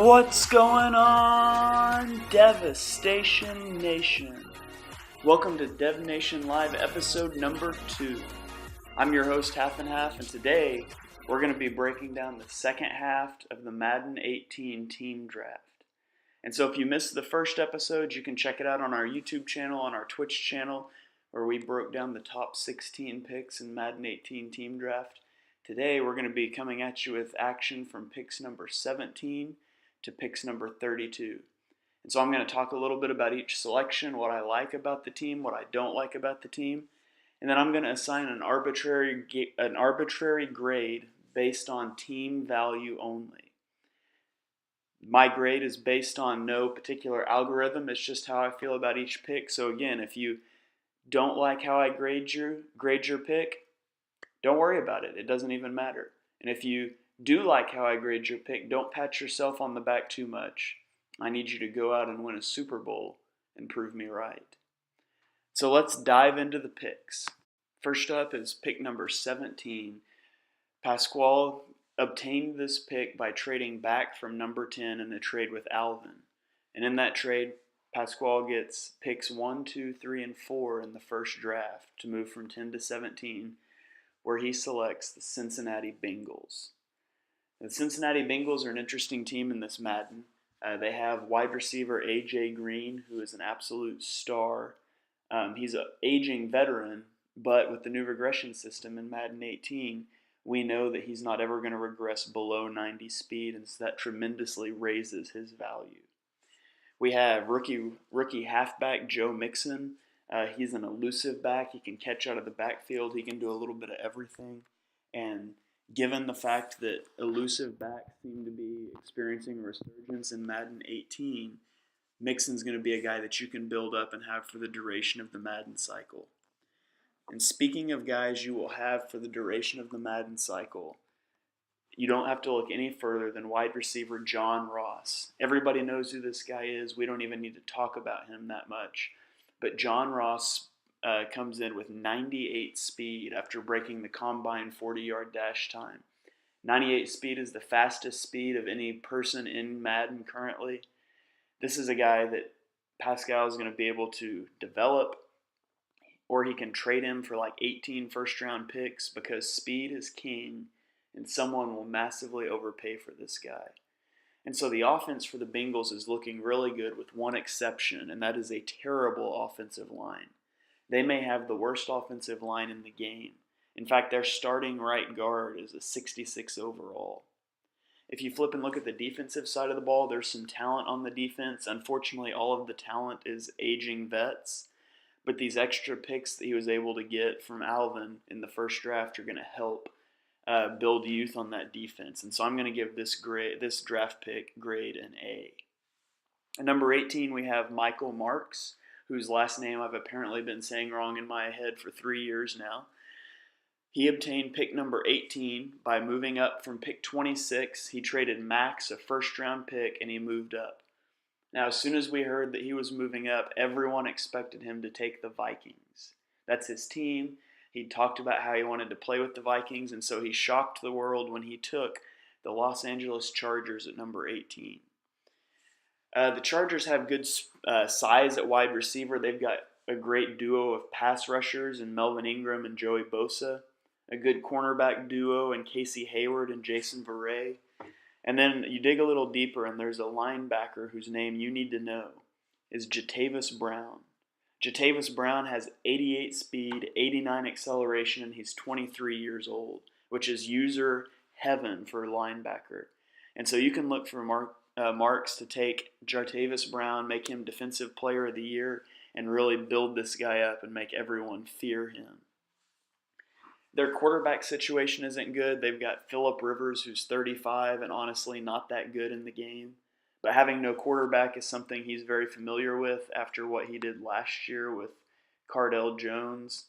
What's going on, Devastation Nation? Welcome to Dev Nation Live episode number 2. I'm your host, HAFFnHAFF, and today we're going to be breaking down the second half of the Madden 18 team draft. And so if you missed the first episode, you can check it out on our YouTube channel, on our Twitch channel, where we broke down the top 16 picks in Madden 18 team draft. Today we're going to be coming at you with action from picks number 17 to picks number 32. And so I'm going to talk a little bit about each selection, what I like about the team, what I don't like about the team, and then I'm going to assign an arbitrary grade based on team value only. My grade is based on no particular algorithm. It's just how I feel about each pick. So again, if you don't like how I grade your pick, don't worry about it. It doesn't even matter. And if you do like how I grade your pick, don't pat yourself on the back too much. I need you to go out and win a Super Bowl and prove me right. So let's dive into the picks. First up is pick number 17. Pasquale obtained this pick by trading back from number 10 in a trade with Alvin. And in that trade, Pasquale gets picks 1, 2, 3, and 4 in the first draft to move from 10 to 17, where he selects the Cincinnati Bengals. The Cincinnati Bengals are an interesting team in this Madden. They have wide receiver A.J. Green, who is an absolute star. He's an aging veteran, but with the new regression system in Madden 18, we know that he's not ever going to regress below 90 speed, and so that tremendously raises his value. We have rookie halfback Joe Mixon. He's an elusive back. He can catch out of the backfield. He can do a little bit of everything. And given the fact that elusive backs seem to be experiencing resurgence in Madden 18, Mixon's going to be a guy that you can build up and have for the duration of the Madden cycle. And speaking of guys you will have for the duration of the Madden cycle, you don't have to look any further than wide receiver John Ross. Everybody knows who this guy is. We don't even need to talk about him that much. But John Ross comes in with 98 speed after breaking the combine 40-yard dash time. 98 speed is the fastest speed of any person in Madden currently. This is a guy that Pascal is going to be able to develop, or he can trade him for like 18 first-round picks because speed is king, and someone will massively overpay for this guy. And so the offense for the Bengals is looking really good with one exception, and that is a terrible offensive line. They may have the worst offensive line in the game. In fact, their starting right guard is a 66 overall. If you flip and look at the defensive side of the ball, there's some talent on the defense. Unfortunately, all of the talent is aging vets. But these extra picks that he was able to get from Alvin in the first draft are going to help build youth on that defense. And so I'm going to give this draft pick grade an A. At number 18, we have Michael Marks, whose last name I've apparently been saying wrong in my head for 3 years now. He obtained pick number 18 by moving up from pick 26. He traded Max, a first-round pick, and he moved up. Now, as soon as we heard that he was moving up, everyone expected him to take the Vikings. That's his team. He talked about how he wanted to play with the Vikings, and so he shocked the world when he took the Los Angeles Chargers at number 18. The Chargers have good size at wide receiver. They've got a great duo of pass rushers in Melvin Ingram and Joey Bosa, a good cornerback duo in Casey Hayward and Jason Verrett. And then you dig a little deeper, and there's a linebacker whose name you need to know is Jatavis Brown. Jatavis Brown has 88 speed, 89 acceleration, and he's 23 years old, which is user heaven for linebacker. And so you can look for Marks to take Jatavis Brown, make him Defensive Player of the Year, and really build this guy up and make everyone fear him. Their quarterback situation isn't good. They've got Phillip Rivers, who's 35 and honestly not that good in the game. But having no quarterback is something he's very familiar with after what he did last year with Cardell Jones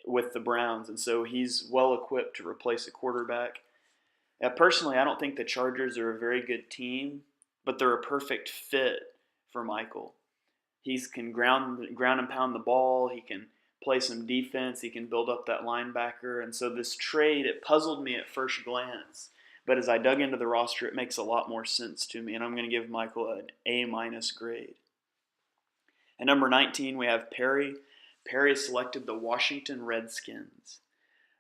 with the Browns. And so he's well equipped to replace a quarterback. Personally, I don't think the Chargers are a very good team, but they're a perfect fit for Michael. He can ground and pound the ball. He can play some defense. He can build up that linebacker. And so this trade, it puzzled me at first glance. But as I dug into the roster, it makes a lot more sense to me, and I'm going to give Michael an A- grade. At number 19, we have Perry. Perry selected the Washington Redskins.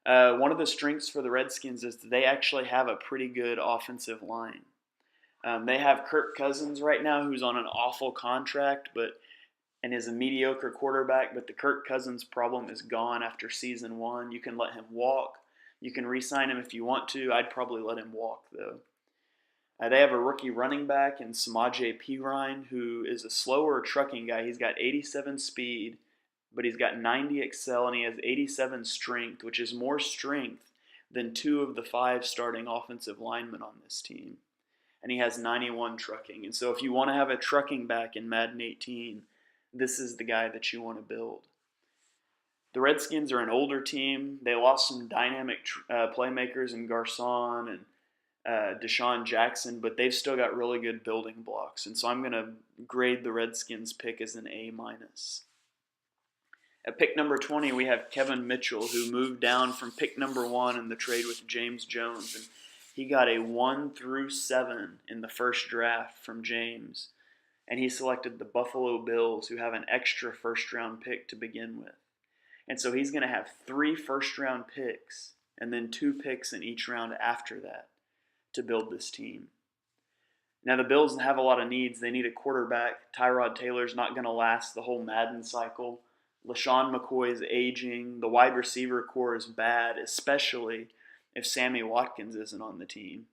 One of the strengths for the Redskins is that they actually have a pretty good offensive line. They have Kirk Cousins right now, who's on an awful contract, and is a mediocre quarterback, but the Kirk Cousins problem is gone after season 1. You can let him walk. You can re-sign him if you want to. I'd probably let him walk, though. They have a rookie running back in Samaje Perine, who is a slower trucking guy. He's got 87 speed, but he's got 90 excel, and he has 87 strength, which is more strength than 2 of the 5 starting offensive linemen on this team. And he has 91 trucking. And so if you want to have a trucking back in Madden 18, this is the guy that you want to build. The Redskins are an older team. They lost some dynamic playmakers in Garcon and Deshaun Jackson, but they've still got really good building blocks. And so I'm going to grade the Redskins pick as an A-. At pick number 20, we have Kevin Mitchell, who moved down from pick number 1 in the trade with James Jones. And he got a 1 through 7 in the first draft from James. And he selected the Buffalo Bills, who have an extra first-round pick to begin with. And so he's going to have 3 first-round picks and then 2 picks in each round after that to build this team. Now, the Bills have a lot of needs. They need a quarterback. Tyrod Taylor's not going to last the whole Madden cycle. LaShawn McCoy is aging. The wide receiver core is bad, especially if Sammy Watkins isn't on the team.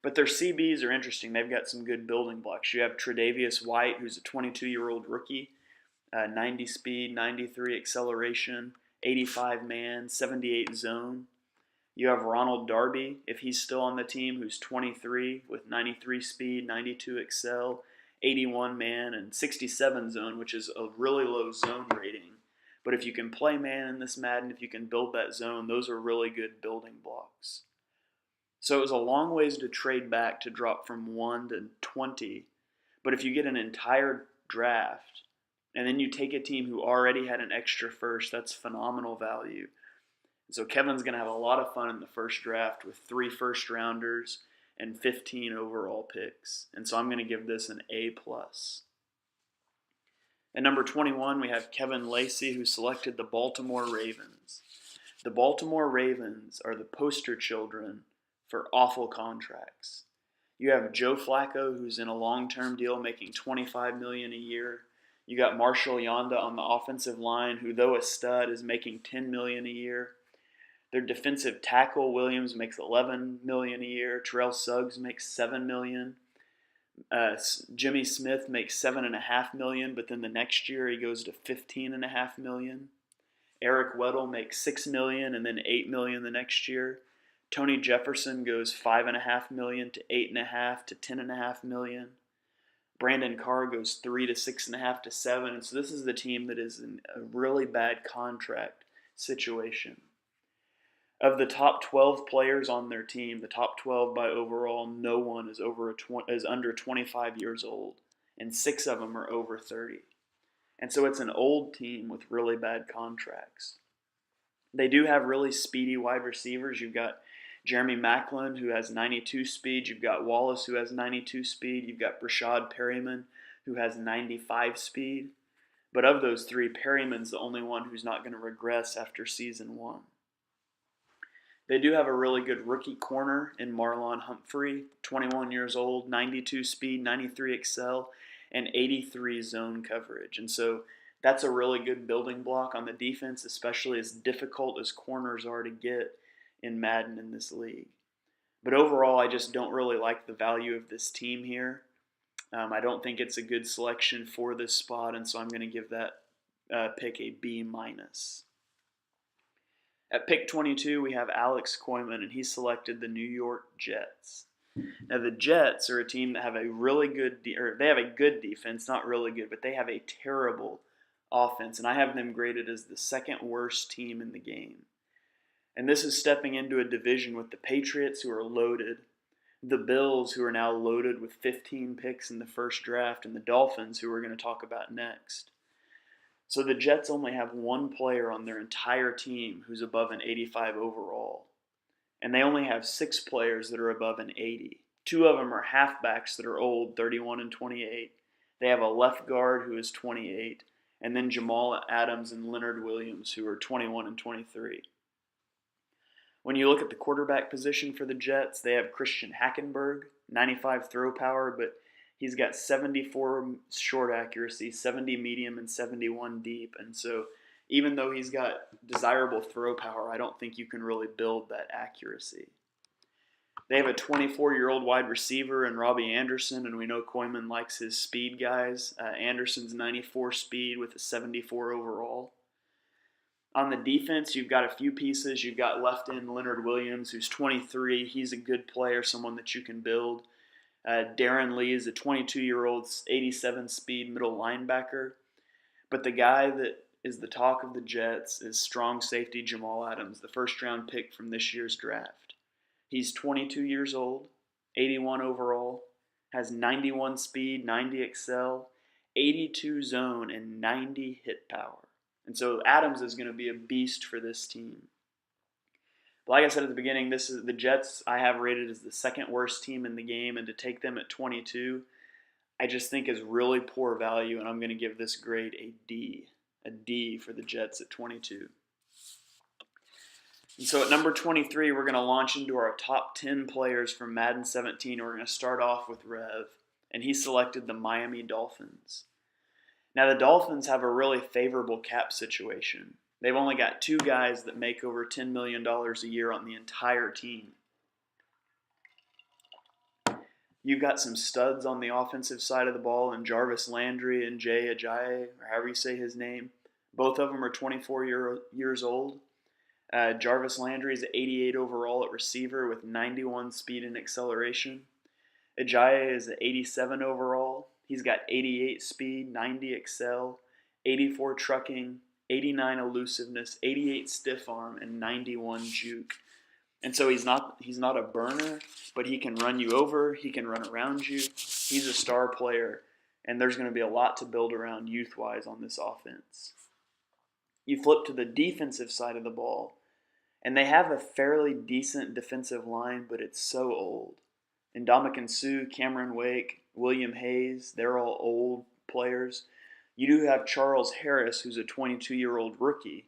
But their CBs are interesting. They've got some good building blocks. You have Tre'Davious White, who's a 22-year-old rookie, 90 speed, 93 acceleration, 85 man, 78 zone. You have Ronald Darby, if he's still on the team, who's 23 with 93 speed, 92 excel, 81 man, and 67 zone, which is a really low zone rating. But if you can play man in this Madden, if you can build that zone, those are really good building blocks. So it was a long ways to trade back to drop from 1 to 20. But if you get an entire draft, and then you take a team who already had an extra first, that's phenomenal value. So Kevin's going to have a lot of fun in the first draft with 3 first-rounders and 15 overall picks. And so I'm going to give this an A+. At number 21, we have Kevin Lacey, who selected the Baltimore Ravens. The Baltimore Ravens are the poster children for awful contracts. You have Joe Flacco, who's in a long-term deal making $25 million a year. You got Marshall Yanda on the offensive line, who, though a stud, is making $10 million a year. Their defensive tackle, Williams, makes $11 million a year. Terrell Suggs makes $7 million. Jimmy Smith makes $7.5 million, but then the next year he goes to $15.5 million. Eric Weddle makes $6 million and then $8 million the next year. Tony Jefferson goes $5.5 million to $8.5 to $10.5 million. Brandon Carr goes $3 to $6.5 to $7. And so this is the team that is in a really bad contract situation. Of the top 12 players on their team, the top 12 by overall, no one is under 25 years old, and 6 of them are over 30. And so it's an old team with really bad contracts. They do have really speedy wide receivers. You've got Jeremy Maclin, who has 92 speed. You've got Wallace, who has 92 speed. You've got Brashad Perryman, who has 95 speed. But of those 3, Perryman's the only one who's not going to regress after season 1. They do have a really good rookie corner in Marlon Humphrey, 21 years old, 92 speed, 93 excel, and 83 zone coverage. And so that's a really good building block on the defense, especially as difficult as corners are to get in Madden in this league. But overall, I just don't really like the value of this team here. I don't think it's a good selection for this spot, and so I'm going to give that pick a B-. At pick 22, we have Alex Koyman, and he selected the New York Jets. Now, the Jets are a team that have a really good, they have a good defense, not really good, but they have a terrible offense, and I have them graded as the second worst team in the game. And this is stepping into a division with the Patriots, who are loaded, the Bills, who are now loaded with 15 picks in the first draft, and the Dolphins, who we're going to talk about next. So the Jets only have 1 player on their entire team who's above an 85 overall. and they only have 6 players that are above an 80. 2 of them are halfbacks that are old, 31 and 28. They have a left guard who is 28, and then Jamal Adams and Leonard Williams who are 21 and 23. When you look at the quarterback position for the Jets, they have Christian Hackenberg, 95 throw power, but he's got 74 short accuracy, 70 medium, and 71 deep. And so even though he's got desirable throw power, I don't think you can really build that accuracy. They have a 24-year-old wide receiver in Robbie Anderson, and we know Koyman likes his speed guys. Anderson's 94 speed with a 74 overall. On the defense, you've got a few pieces. You've got left end Leonard Williams, who's 23. He's a good player, someone that you can build. Darren Lee is a 22-year-old, 87 speed middle linebacker. But the guy that is the talk of the Jets is strong safety Jamal Adams, the first-round pick from this year's draft. He's 22 years old, 81 overall, has 91 speed, 90 excel, 82 zone, and 90 hit power. And so Adams is going to be a beast for this team. But like I said at the beginning, this is the Jets I have rated as the second worst team in the game, and to take them at 22, I just think is really poor value, and I'm going to give this grade a D for the Jets at 22. And so at number 23, we're going to launch into our top 10 players from Madden 17. We're going to start off with Rev, and he selected the Miami Dolphins. Now, the Dolphins have a really favorable cap situation. They've only got 2 guys that make over $10 million a year on the entire team. You've got some studs on the offensive side of the ball in Jarvis Landry and Jay Ajayi, or however you say his name. Both of them are 24 years old. Jarvis Landry is 88 overall at receiver with 91 speed and acceleration. Ajayi is 87 overall. He's got 88 speed, 90 excel, 84 trucking, 89 elusiveness, 88 stiff arm, and 91 juke. And so he's not a burner, but he can run you over. He can run around you. He's a star player, and there's going to be a lot to build around youth-wise on this offense. You flip to the defensive side of the ball, and they have a fairly decent defensive line, but it's so old. Ndamukong Suh, Cameron Wake, William Hayes, they're all old players. You do have Charles Harris, who's a 22-year-old rookie.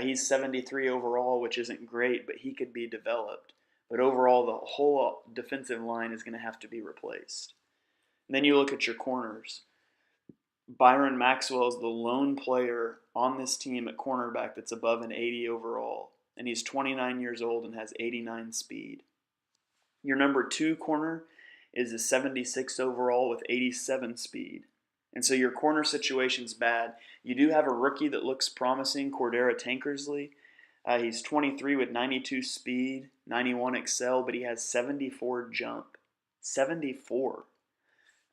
He's 73 overall, which isn't great, but he could be developed. But overall, the whole defensive line is going to have to be replaced. And then you look at your corners. Byron Maxwell is the lone player on this team at cornerback that's above an 80 overall. And he's 29 years old and has 89 speed. Your number 2 corner is a 76 overall with 87 speed. And so your corner situation's bad. You do have a rookie that looks promising, Cordero Tankersley. He's 23 with 92 speed, 91 excel, but he has 74 jump. 74.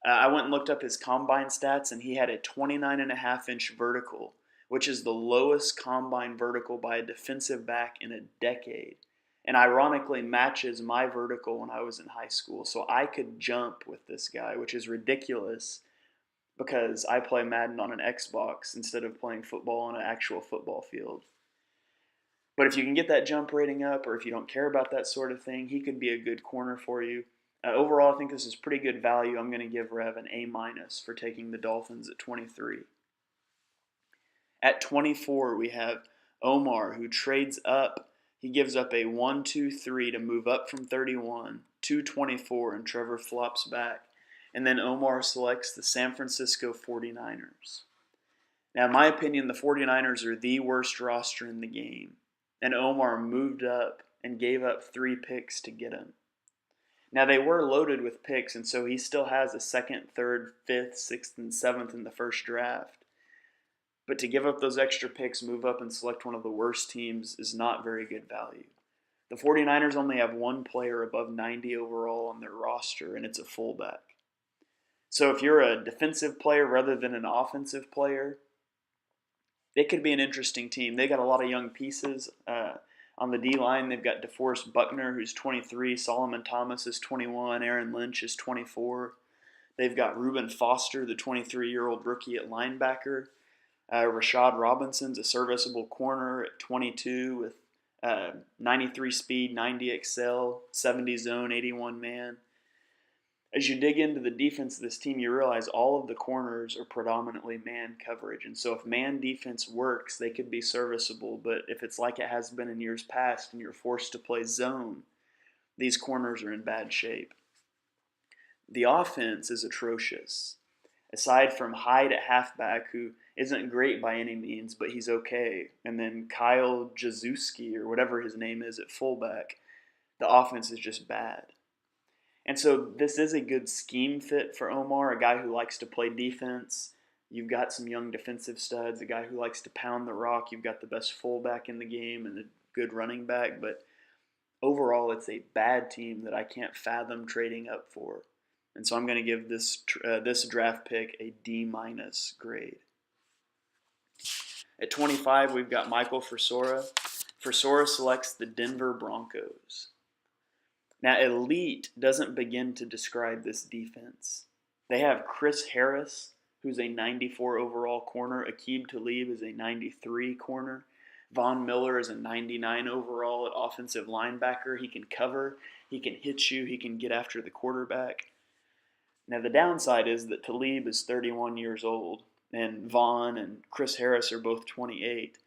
I went and looked up his combine stats, and he had a 29.5-inch vertical, which is the lowest combine vertical by a defensive back in a decade. And ironically matches my vertical when I was in high school. So I could jump with this guy, which is ridiculous because I play Madden on an Xbox instead of playing football on an actual football field. But if you can get that jump rating up, or if you don't care about that sort of thing, he could be a good corner for you. Overall, I think this is pretty good value. I'm going to give Rev an A- for taking the Dolphins at 23. At 24, we have Omar, who trades up. He gives up a 1-2-3 to move up from 31 to 24, and Trevor flops back. And then Omar selects the San Francisco 49ers. Now, in my opinion, the 49ers are the worst roster in the game. And Omar moved up and gave up 3 picks to get him. Now, they were loaded with picks, and so he still has a 2nd, 3rd, 5th, 6th, and 7th in the first draft. But to give up those extra picks, move up and select one of the worst teams is not very good value. The 49ers only have 1 player above 90 overall on their roster, and it's a fullback. So if you're a defensive player rather than an offensive player, it could be an interesting team. They got a lot of young pieces. On the D-line, they've got DeForest Buckner, who's 23. Solomon Thomas is 21. Aaron Lynch is 24. They've got Reuben Foster, the 23-year-old rookie at linebacker. Rashad Robinson's a serviceable corner at 22 with 93 speed, 90 excel, 70 zone, 81 man. As you dig into the defense of this team, you realize all of the corners are predominantly man coverage. And so if man defense works, they could be serviceable. But if it's like it has been in years past and you're forced to play zone, these corners are in bad shape. The offense is atrocious. Aside from Hyde at halfback, who isn't great by any means, but he's okay, and then Kyle Jaszewski, or whatever his name is, at fullback, the offense is just bad. And so this is a good scheme fit for Omar, a guy who likes to play defense. You've got some young defensive studs, a guy who likes to pound the rock. You've got the best fullback in the game and a good running back. But overall, it's a bad team that I can't fathom trading up for. And so I'm going to give this draft pick a D- grade. At 25, we've got Michael Frisora. Frisora selects the Denver Broncos. Now, elite doesn't begin to describe this defense. They have Chris Harris, who's a 94 overall corner. Aqib Talib is a 93 corner. Von Miller is a 99 overall at offensive linebacker. He can cover, he can hit you, he can get after the quarterback. Now, the downside is that Talib is 31 years old, and Von and Chris Harris are both 28,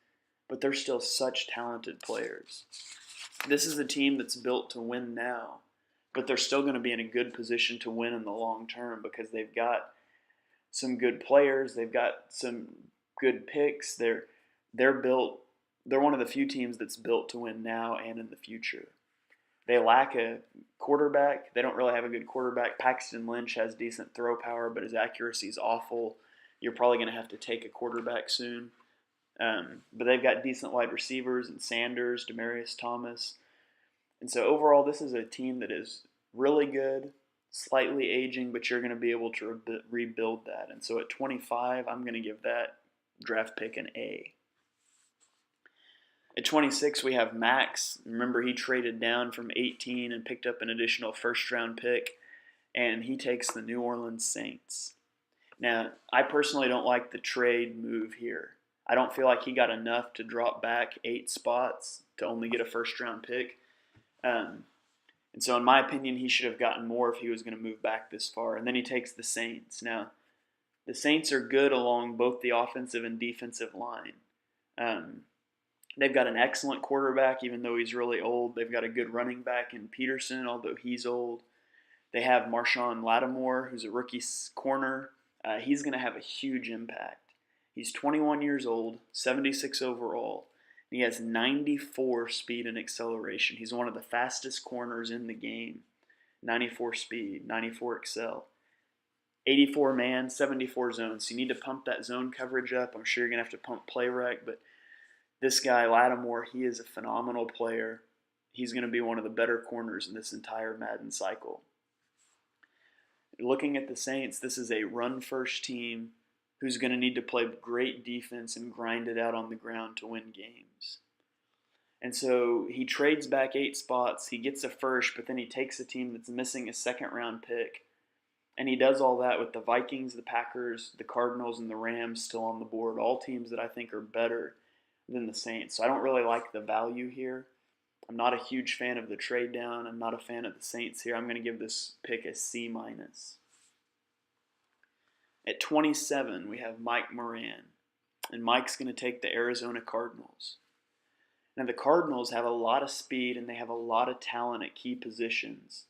but they're still such talented players. This is a team that's built to win now, but they're still going to be in a good position to win in the long term because they've got some good players, they've got some good picks. They're built. They're one of the few teams that's built to win now and in the future. They lack a quarterback. They don't really have a good quarterback. Paxton Lynch has decent throw power, but his accuracy is awful. You're probably going to have to take a quarterback soon. But they've got decent wide receivers and Sanders, Demaryius Thomas. And so overall, this is a team that is really good, slightly aging, but you're going to be able to rebuild that. And so at 25, I'm going to give that draft pick an A. At 26, we have Max. Remember, he traded down from 18 and picked up an additional first-round pick, and he takes the New Orleans Saints. Now, I personally don't like the trade move here. I don't feel like he got enough to drop back 8 spots to only get a first-round pick. And so in my opinion, he should have gotten more if he was going to move back this far. And then he takes the Saints. Now, the Saints are good along both the offensive and defensive line. They've got an excellent quarterback, even though he's really old. They've got a good running back in Peterson, although he's old. They have Marshawn Lattimore, who's a rookie corner. He's going to have a huge impact. He's 21 years old, 76 overall. And he has 94 speed and acceleration. He's one of the fastest corners in the game. 94 speed, 94 excel. 84 man, 74 zone. So you need to pump that zone coverage up. I'm sure you're going to have to pump play rec, but this guy, Lattimore, he is a phenomenal player. He's going to be one of the better corners in this entire Madden cycle. Looking at the Saints, this is a run-first team who's going to need to play great defense and grind it out on the ground to win games. And so he trades back 8 spots. He gets a first, but then he takes a team that's missing a second-round pick. And he does all that with the Vikings, the Packers, the Cardinals, and the Rams still on the board, all teams that I think are better than the Saints. So I don't really like the value here. I'm not a huge fan of the trade down. I'm not a fan of the Saints here. I'm going to give this pick a C-. At 27, we have Mike Moran. And Mike's going to take the Arizona Cardinals. Now, the Cardinals have a lot of speed and they have a lot of talent at key positions,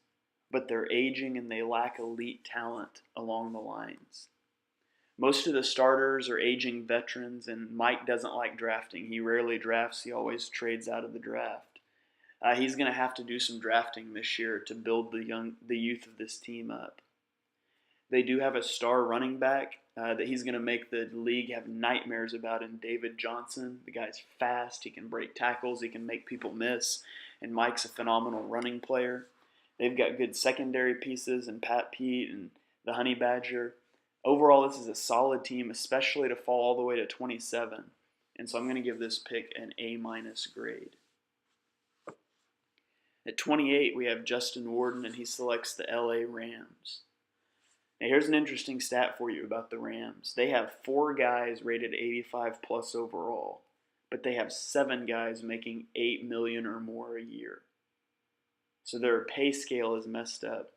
but they're aging and they lack elite talent along the lines. Most of the starters are aging veterans, and Mike doesn't like drafting. He rarely drafts. He always trades out of the draft. He's going to have to do some drafting this year to build the youth of this team up. They do have a star running back that he's going to make the league have nightmares about in David Johnson. The guy's fast. He can break tackles. He can make people miss. And Mike's a phenomenal running player. They've got good secondary pieces in Pat Pete and the Honey Badger. Overall, this is a solid team, especially to fall all the way to 27. And so I'm going to give this pick an A- grade. At 28, we have Justin Warden, and he selects the LA Rams. Now, here's an interesting stat for you about the Rams. They have 4 guys rated 85 plus overall. but they have 7 guys making $8 million or more a year. So their pay scale is messed up.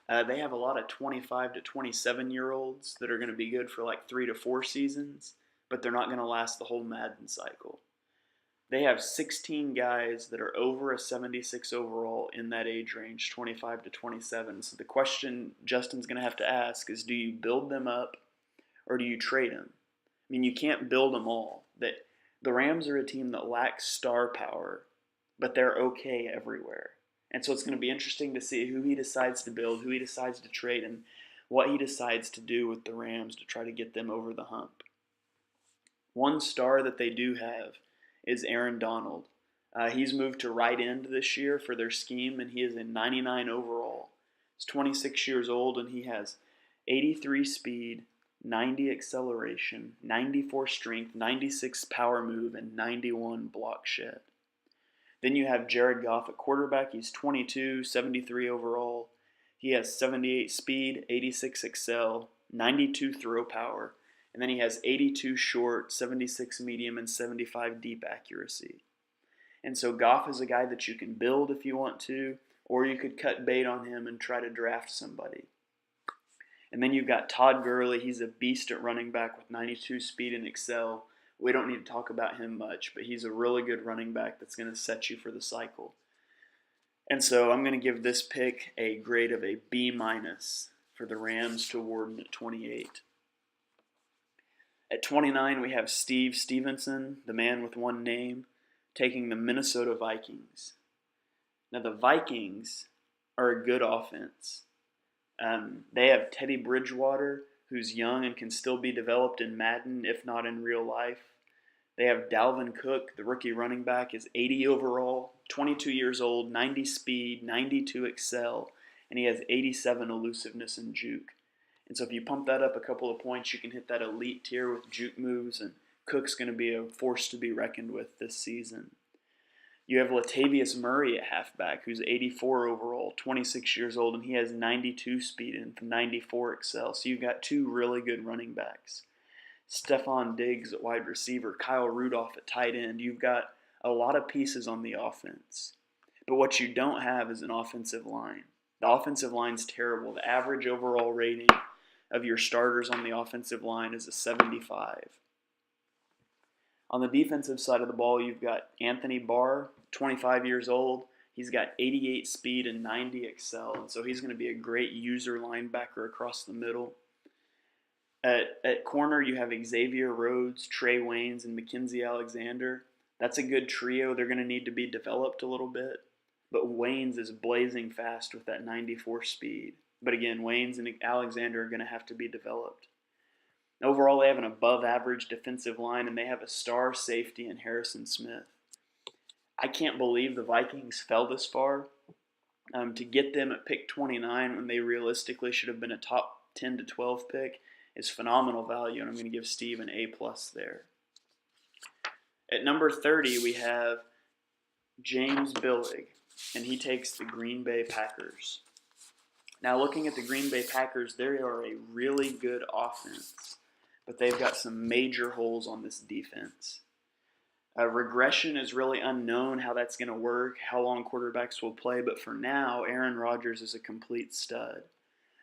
They have a lot of 25 to 27-year-olds that are going to be good for like 3 to 4 seasons, but they're not going to last the whole Madden cycle. They have 16 guys that are over a 76 overall in that age range, 25 to 27. So the question Justin's going to have to ask is, do you build them up or do you trade them? I mean, you can't build them all. The Rams are a team that lacks star power, but they're okay everywhere. And so it's going to be interesting to see who he decides to build, who he decides to trade, and what he decides to do with the Rams to try to get them over the hump. One star that they do have is Aaron Donald. He's moved to right end this year for their scheme, and he is a 99 overall. He's 26 years old, and he has 83 speed, 90 acceleration, 94 strength, 96 power move, and 91 block shed. Then you have Jared Goff at quarterback. He's 22, 73 overall. He has 78 speed, 86 excel, 92 throw power. And then he has 82 short, 76 medium, and 75 deep accuracy. And so Goff is a guy that you can build if you want to, or you could cut bait on him and try to draft somebody. And then you've got Todd Gurley. He's a beast at running back with 92 speed and excel. We don't need to talk about him much, but he's a really good running back that's going to set you for the cycle. And so I'm going to give this pick a grade of a B- for the Rams to Warden at 28. At 29, we have Steve Stevenson, the man with one name, taking the Minnesota Vikings. Now, the Vikings are a good offense. They have Teddy Bridgewater, who's young and can still be developed in Madden, if not in real life. They have Dalvin Cook, the rookie running back, is 80 overall, 22 years old, 90 speed, 92 excel, and he has 87 elusiveness and juke. And so if you pump that up a couple of points, you can hit that elite tier with juke moves, and Cook's going to be a force to be reckoned with this season. You have Latavius Murray at halfback, who's 84 overall, 26 years old, and he has 92 speed and 94 excel. So you've got 2 really good running backs. Stephon Diggs at wide receiver, Kyle Rudolph at tight end. You've got a lot of pieces on the offense. But what you don't have is an offensive line. The offensive line's terrible. The average overall rating of your starters on the offensive line is a 75. On the defensive side of the ball, you've got Anthony Barr, 25 years old. He's got 88 speed and 90 excel, and so he's going to be a great user linebacker across the middle. At corner, you have Xavier Rhodes, Trey Waynes, and Mackenzie Alexander. That's a good trio. They're going to need to be developed a little bit, but Waynes is blazing fast with that 94 speed. But again, Waynes and Alexander are going to have to be developed. Overall, they have an above-average defensive line, and they have a star safety in Harrison Smith. I can't believe the Vikings fell this far. To get them at pick 29 when they realistically should have been a top 10 to 12 pick is phenomenal value, and I'm going to give Steve an A+ there. At number 30, we have James Billig, and he takes the Green Bay Packers. Now, looking at the Green Bay Packers, they are a really good offense, but they've got some major holes on this defense. Regression is really unknown how that's going to work, how long quarterbacks will play, but for now, Aaron Rodgers is a complete stud.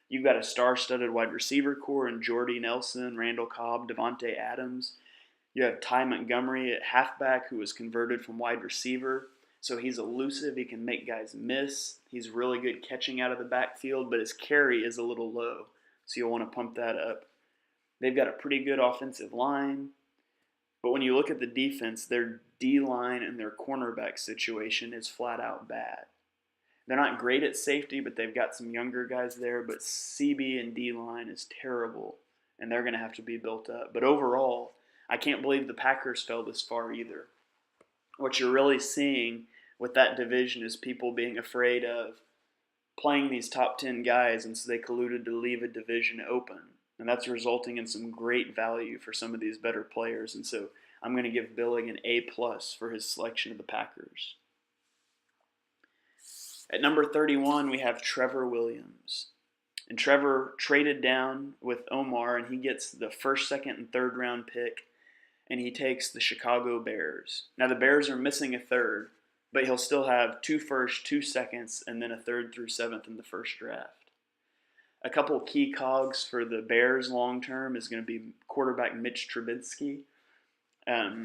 You've got a star-studded wide receiver core in Jordy Nelson, Randall Cobb, Devontae Adams. You have Ty Montgomery at halfback, who was converted from wide receiver. So he's elusive. He can make guys miss. He's really good catching out of the backfield, but his carry is a little low. So you'll want to pump that up. They've got a pretty good offensive line. But when you look at the defense, their D-line and their cornerback situation is flat out bad. They're not great at safety, but they've got some younger guys there. But CB and D-line is terrible, and they're going to have to be built up. But overall, I can't believe the Packers fell this far either. What you're really seeing with that division is people being afraid of playing these top 10 guys, and so they colluded to leave a division open. And that's resulting in some great value for some of these better players. And so I'm going to give Billig an A+ for his selection of the Packers. At number 31, we have Trevor Williams. And Trevor traded down with Omar, and he gets the first, second, and third round pick. and he takes the Chicago Bears. Now the Bears are missing a third, but he'll still have 2 firsts, 2 seconds, and then a 3rd through 7th in the first draft. A couple key cogs for the Bears long term is going to be quarterback Mitch Trubisky.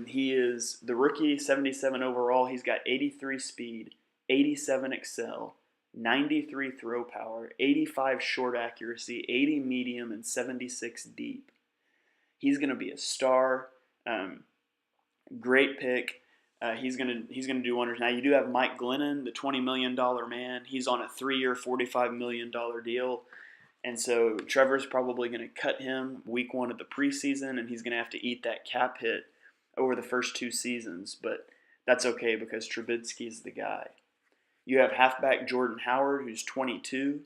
He is the rookie, 77 overall. He's got 83 speed, 87 excel, 93 throw power, 85 short accuracy, 80 medium, and 76 deep. He's going to be a star. Great pick. He's gonna do wonders. Now you do have Mike Glennon, the $20 million man. He's on a 3-year, $45 million deal. And so Trevor's probably going to cut him week 1 of the preseason, and he's going to have to eat that cap hit over the first 2 seasons. But that's okay because Trubisky's the guy. You have halfback Jordan Howard, who's 22.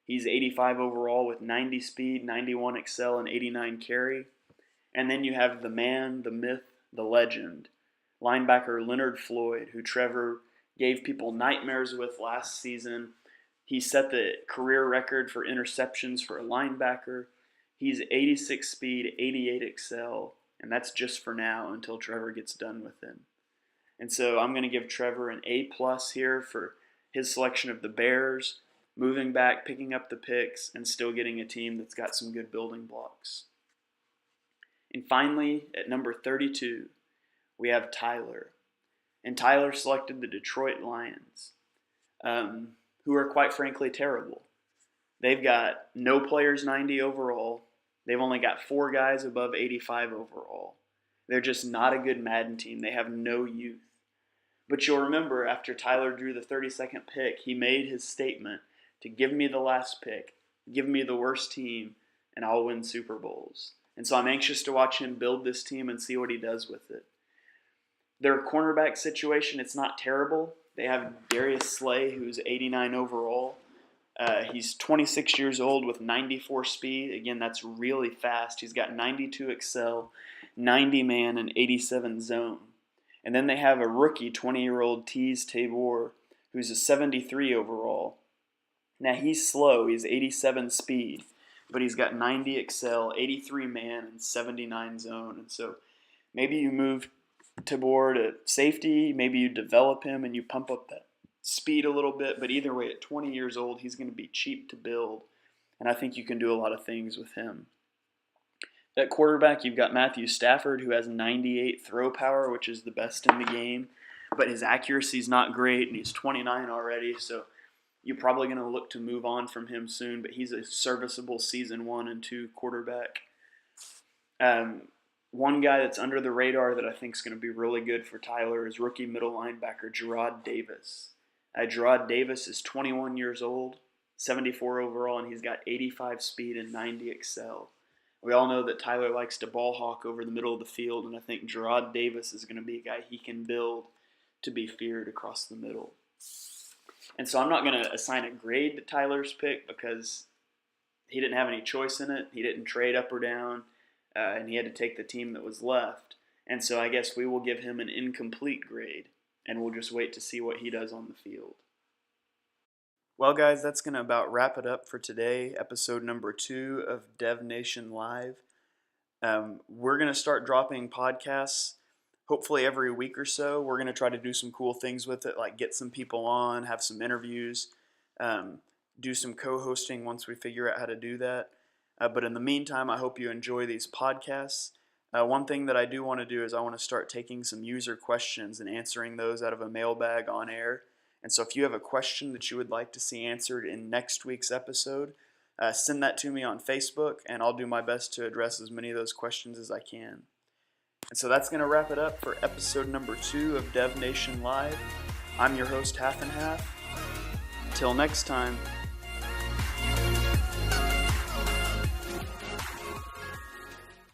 He's 85 overall with 90 speed, 91 excel, and 89 carry. And then you have the man, the myth, the legend, linebacker Leonard Floyd, who Trevor gave people nightmares with last season. He set the career record for interceptions for a linebacker. He's 86 speed, 88 excel, and that's just for now until Trevor gets done with him. And so I'm going to give Trevor an A+ here for his selection of the Bears, moving back, picking up the picks, and still getting a team that's got some good building blocks. And finally, at number 32, we have Tyler. And Tyler selected the Detroit Lions, who are quite frankly terrible. They've got no players 90 overall. They've only got 4 guys above 85 overall. They're just not a good Madden team. They have no youth. But you'll remember after Tyler drew the 32nd pick, he made his statement to give me the last pick, give me the worst team, and I'll win Super Bowls. And so I'm anxious to watch him build this team and see what he does with it. Their cornerback situation, it's not terrible. They have Darius Slay, who's 89 overall. He's 26 years old with 94 speed. Again, that's really fast. He's got 92 excel, 90 man, and 87 zone. And then they have a rookie, 20-year-old Teez Tabor, who's a 73 overall. Now, he's slow. He's 87 speed, but he's got 90 excel, 83 man, and 79 zone. And so maybe you move Tabor to safety, maybe you develop him and you pump up that speed a little bit, but either way, at 20 years old, he's going to be cheap to build, and I think you can do a lot of things with him. At quarterback, you've got Matthew Stafford, who has 98 throw power, which is the best in the game, but his accuracy is not great, and he's 29 already, so you're probably going to look to move on from him soon, but he's a serviceable season 1 and 2 quarterback. One guy that's under the radar that I think is going to be really good for Tyler is rookie middle linebacker Jarrad Davis. Jarrad Davis is 21 years old, 74 overall, and he's got 85 speed and 90 excel. We all know that Tyler likes to ball hawk over the middle of the field, and I think Jarrad Davis is going to be a guy he can build to be feared across the middle. And so I'm not going to assign a grade to Tyler's pick because he didn't have any choice in it. He didn't trade up or down. And he had to take the team that was left. And so I guess we will give him an incomplete grade, and we'll just wait to see what he does on the field. Well, guys, that's going to about wrap it up for today, episode number 2 of Dev Nation Live. We're going to start dropping podcasts hopefully every week or so. We're going to try to do some cool things with it, like get some people on, have some interviews, do some co-hosting once we figure out how to do that. But in the meantime, I hope you enjoy these podcasts. One thing that I do want to do is I want to start taking some user questions and answering those out of a mailbag on air. And so if you have a question that you would like to see answered in next week's episode, send that to me on Facebook, and I'll do my best to address as many of those questions as I can. And so that's going to wrap it up for episode number 2 of Dev Nation Live. I'm your host, HAFFnHAFF. Till next time.